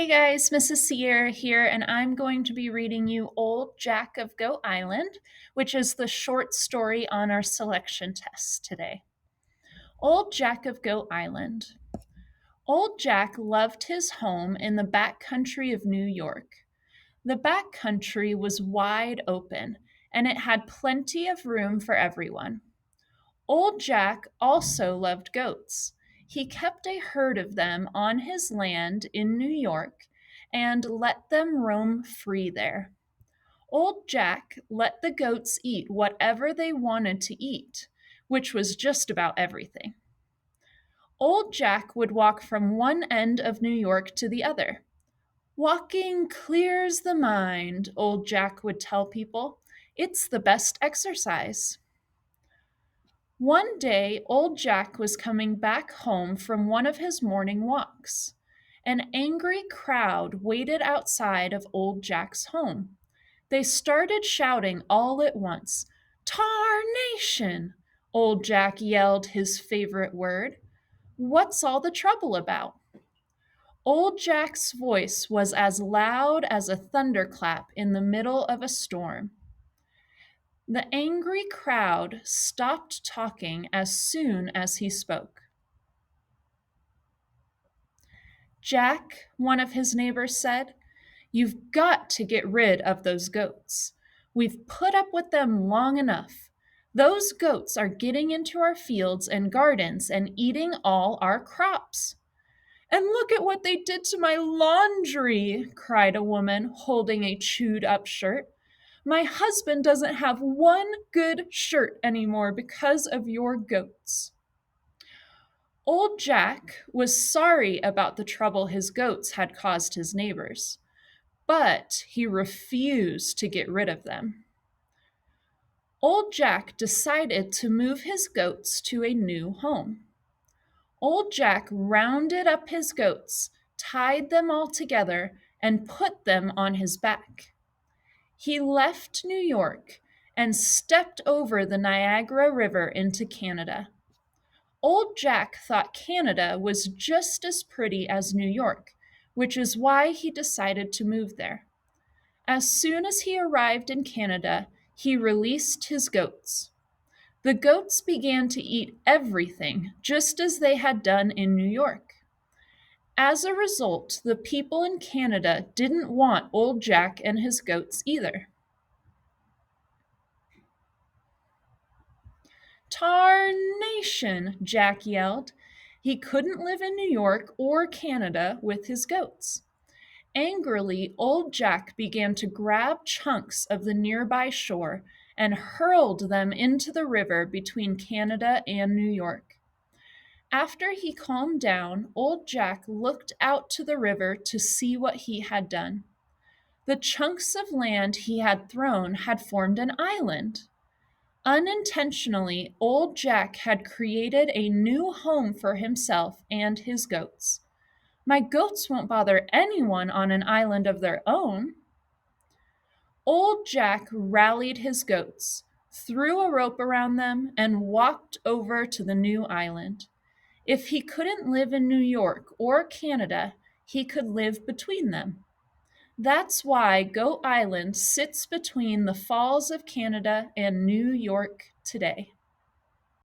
Hey guys, Mrs. Sierra here, and I'm going to be reading you Old Jack of Goat Island, which is the short story on our selection test today. Old Jack of Goat Island. Old Jack loved his home in the back country of New York. The back country was wide open, and it had plenty of room for everyone. Old Jack also loved goats. He kept a herd of them on his land in New York and let them roam free there. Old Jack let the goats eat whatever they wanted to eat, which was just about everything. Old Jack would walk from one end of New York to the other. Walking clears the mind, Old Jack would tell people. It's the best exercise. One day, Old Jack was coming back home from one of his morning walks. An angry crowd waited outside of Old Jack's home. They started shouting all at once. "Tarnation!" Old Jack yelled his favorite word. "What's all the trouble about?" Old Jack's voice was as loud as a thunderclap in the middle of a storm. The angry crowd stopped talking as soon as he spoke. "Jack," one of his neighbors said, "you've got to get rid of those goats. We've put up with them long enough. Those goats are getting into our fields and gardens and eating all our crops." "And look at what they did to my laundry," cried a woman holding a chewed up shirt. "My husband doesn't have one good shirt anymore because of your goats." Old Jack was sorry about the trouble his goats had caused his neighbors, but he refused to get rid of them. Old Jack decided to move his goats to a new home. Old Jack rounded up his goats, tied them all together, and put them on his back. He left New York and stepped over the Niagara River into Canada. Old Jack thought Canada was just as pretty as New York, which is why he decided to move there. As soon as he arrived in Canada, he released his goats. The goats began to eat everything, just as they had done in New York. As a result, the people in Canada didn't want Old Jack and his goats either. "Tarnation!" Jack yelled. He couldn't live in New York or Canada with his goats. Angrily, Old Jack began to grab chunks of the nearby shore and hurled them into the river between Canada and New York. After he calmed down, Old Jack looked out to the river to see what he had done. The chunks of land he had thrown had formed an island. Unintentionally, Old Jack had created a new home for himself and his goats. "My goats won't bother anyone on an island of their own." Old Jack rallied his goats, threw a rope around them, and walked over to the new island. If he couldn't live in New York or Canada, he could live between them. That's why Goat Island sits between the Falls of Canada and New York today.